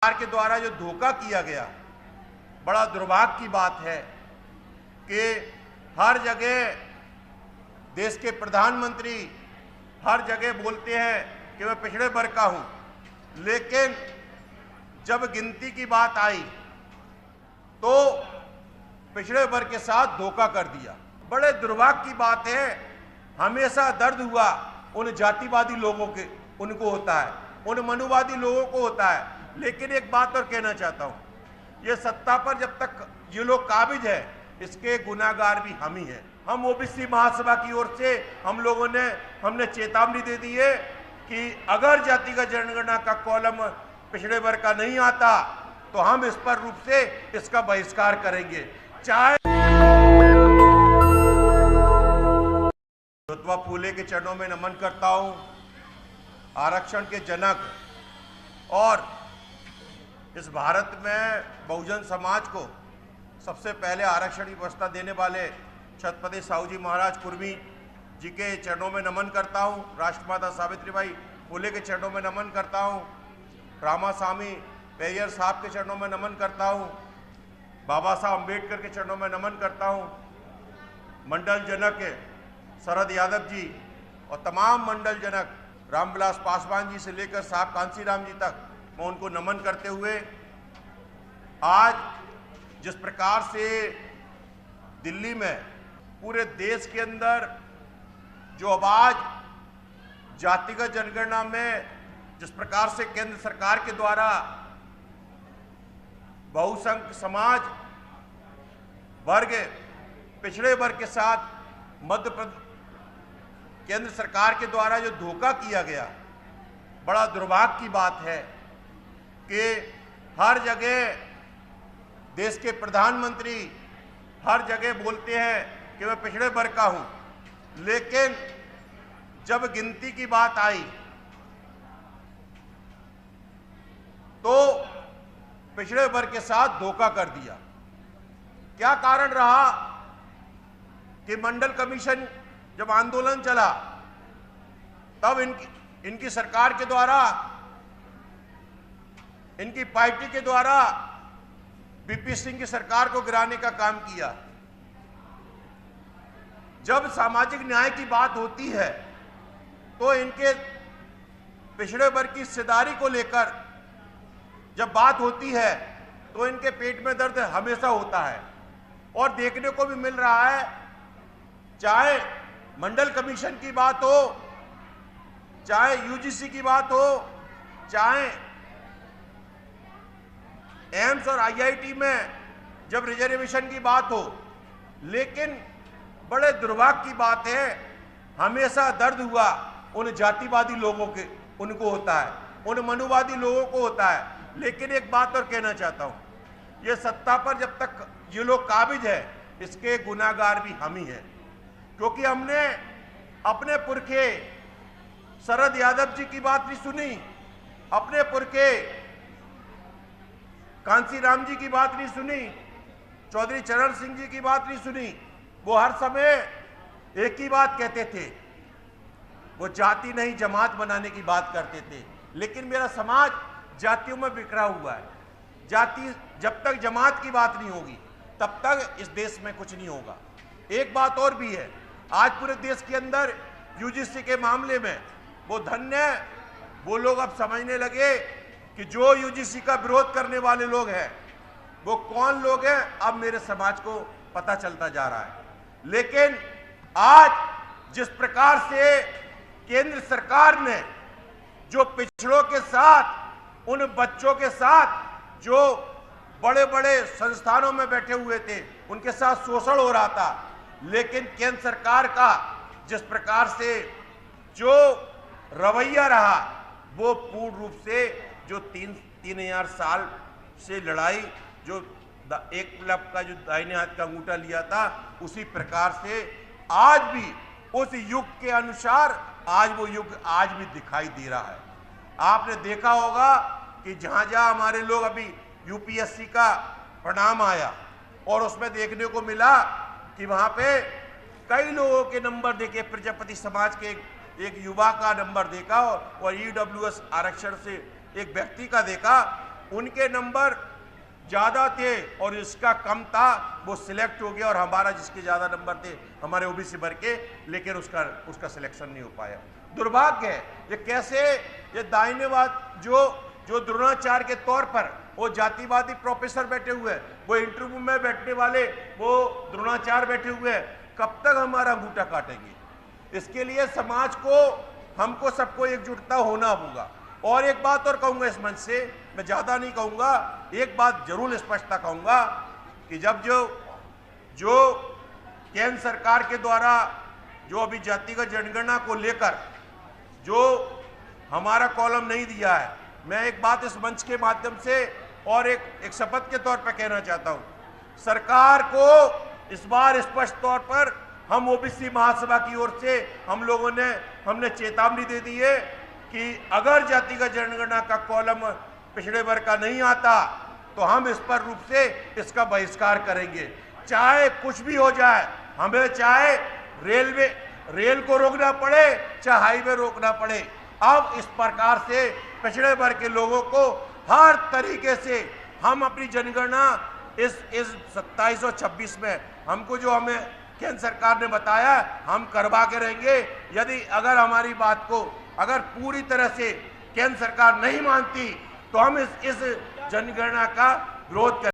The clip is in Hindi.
सरकार के द्वारा जो धोखा किया गया, बड़ा दुर्भाग्य की बात है कि हर जगह देश के प्रधानमंत्री हर जगह बोलते हैं कि मैं पिछड़े वर्ग का हूं, लेकिन जब गिनती की बात आई तो पिछड़े वर्ग के साथ धोखा कर दिया। बड़े दुर्भाग्य की बात है, हमेशा दर्द हुआ उन जातिवादी लोगों के, उनको होता है, उन मनुवादी लोगों को होता है। लेकिन एक बात और कहना चाहता हूं, ये सत्ता पर जब तक ये लोग काबिज है, इसके गुनाहगार भी हम ही हैं। हम ओबीसी महासभा की ओर से हमने चेतावनी दे दी है कि अगर जातिगत जनगणना का कॉलम पिछड़े वर्ग का नहीं आता तो हम इस पर रूप से इसका बहिष्कार करेंगे। चाहे ज्योतिबा फूले के चरणों में नमन करता हूं, आरक्षण के जनक और इस भारत में बहुजन समाज को सबसे पहले आरक्षण की व्यवस्था देने वाले छत्रपति साहू जी महाराज कुर्मी जी के चरणों में नमन करता हूं, राष्ट्रमाता सावित्रीबाई फूले के चरणों में नमन करता हूं, रामास्वामी पेरियर साहब के चरणों में नमन करता हूं, बाबा साहब अम्बेडकर के चरणों में नमन करता हूं, मंडल जनक शरद यादव जी और तमाम मंडल जनक रामविलास पासवान जी से लेकर साहब कांसीराम जी तक मैं उनको नमन करते हुए आज जिस प्रकार से दिल्ली में पूरे देश के अंदर जो आवाज जातिगत जनगणना में जिस प्रकार से केंद्र सरकार के द्वारा बहुसंख्यक समाज वर्ग पिछड़े वर्ग के साथ मध्य प्रदेश केंद्र सरकार के द्वारा जो धोखा किया गया, बड़ा दुर्भाग्य की बात है कि हर जगह देश के प्रधानमंत्री हर जगह बोलते हैं कि मैं पिछड़े वर्ग का हूं, लेकिन जब गिनती की बात आई तो पिछड़े वर्ग के साथ धोखा कर दिया। क्या कारण रहा कि मंडल कमीशन जब आंदोलन चला तब इनकी सरकार के द्वारा, इनकी पार्टी के द्वारा बीपी सिंह की सरकार को गिराने का काम किया। जब सामाजिक न्याय की बात होती है तो इनके पिछड़े वर्ग की हिस्सेदारी को लेकर जब बात होती है तो इनके पेट में दर्द हमेशा होता है और देखने को भी मिल रहा है। चाहे मंडल कमीशन की बात हो, चाहे यूजीसी की बात हो, चाहे एम्स और आईआईटी में जब रिजर्वेशन की बात हो, लेकिन बड़े दुर्भाग्य की बात है, हमेशा दर्द हुआ उन जातिवादी लोगों के, उनको होता है, उन मनुवादी लोगों को होता है। लेकिन एक बात और कहना चाहता हूं, ये सत्ता पर जब तक ये लोग काबिज है, इसके गुनाहगार भी हम ही हैं, क्योंकि हमने अपने पुरखे शरद यादव जी की बात नहीं सुनी, अपने पुरखे कांसीराम जी की बात नहीं सुनी, चौधरी चरण सिंह जी की बात नहीं सुनी। वो हर समय एक ही बात कहते थे, वो जाति नहीं जमात बनाने की बात करते थे। लेकिन मेरा समाज जातियों में बिखरा हुआ है। जाति जब तक जमात की बात नहीं होगी तब तक इस देश में कुछ नहीं होगा। एक बात और भी है, आज पूरे देश के अंदर यूजीसी के मामले में वो धन्य वो लोग अब समझने लगे कि जो यूजीसी का विरोध करने वाले लोग हैं वो कौन लोग हैं, अब मेरे समाज को पता चलता जा रहा है। लेकिन आज जिस प्रकार से केंद्र सरकार ने जो पिछड़ों के साथ, उन बच्चों के साथ जो बड़े बड़े संस्थानों में बैठे हुए थे, उनके साथ शोषण हो रहा था, लेकिन केंद्र सरकार का जिस प्रकार से जो रवैया रहा वो पूर्ण रूप से जो 3,000 साल से लड़ाई, जो एक क्लब का जो दाहिने हाथ का अंगूठा लिया था, उसी प्रकार से आज भी उस युग के अनुसार आज वो युग आज भी दिखाई दे रहा है। आपने देखा होगा कि जहां जहां हमारे लोग, अभी यूपीएससी का परिणाम आया और उसमें देखने को मिला कि वहां पे कई लोगों के नंबर देखे, प्रजापति समाज के एक युवा का नंबर देखा और ईडब्ल्यूएस आरक्षण से एक व्यक्ति का देखा उनके नंबर ज़्यादा थे और इसका कम था, वो सिलेक्ट हो गया, और हमारा जिसके ज़्यादा नंबर थे हमारे ओबीसी भर के, लेकिन उसका सिलेक्शन नहीं हो पाया। दुर्भाग्य है ये कैसे ये दाहिनेवाद जो द्रोणाचार्य के तौर पर वो जातिवादी प्रोफेसर बैठे हुए हैं, वो इंटरव्यू में बैठने वाले वो द्रोणाचार्य बैठे हुए हैं, कब तक हमारा अंगूठा काटेंगे? इसके लिए समाज को, हमको सबको एकजुटता होना होगा। और एक बात और कहूंगा इस मंच से, मैं ज्यादा नहीं कहूंगा, एक बात जरूर स्पष्टता कहूंगा कि जब जो केंद्र सरकार के द्वारा जो अभी जातिगत जनगणना को लेकर जो हमारा कॉलम नहीं दिया है, मैं एक बात इस मंच के माध्यम से और एक शपथ के तौर पर कहना चाहता हूं, सरकार को इस बार स्पष्ट तौर पर हम ओबीसी महासभा की ओर से हमने चेतावनी दे दी है कि अगर जातिगत जनगणना का कॉलम पिछड़े वर्ग का नहीं आता तो हम इस पर रूप से इसका बहिष्कार करेंगे, चाहे कुछ भी हो जाए। हमें चाहे रेल को रोकना पड़े, चाहे हाईवे रोकना पड़े। अब इस प्रकार से पिछड़े वर्ग के लोगों को हर तरीके से हम अपनी जनगणना इस 2726 में हमको जो हमें केंद्र सरकार ने बताया हम करवा के रहेंगे। यदि अगर हमारी बात को अगर पूरी तरह से केंद्र सरकार नहीं मानती तो हम इस जनगणना का विरोध करेंगे।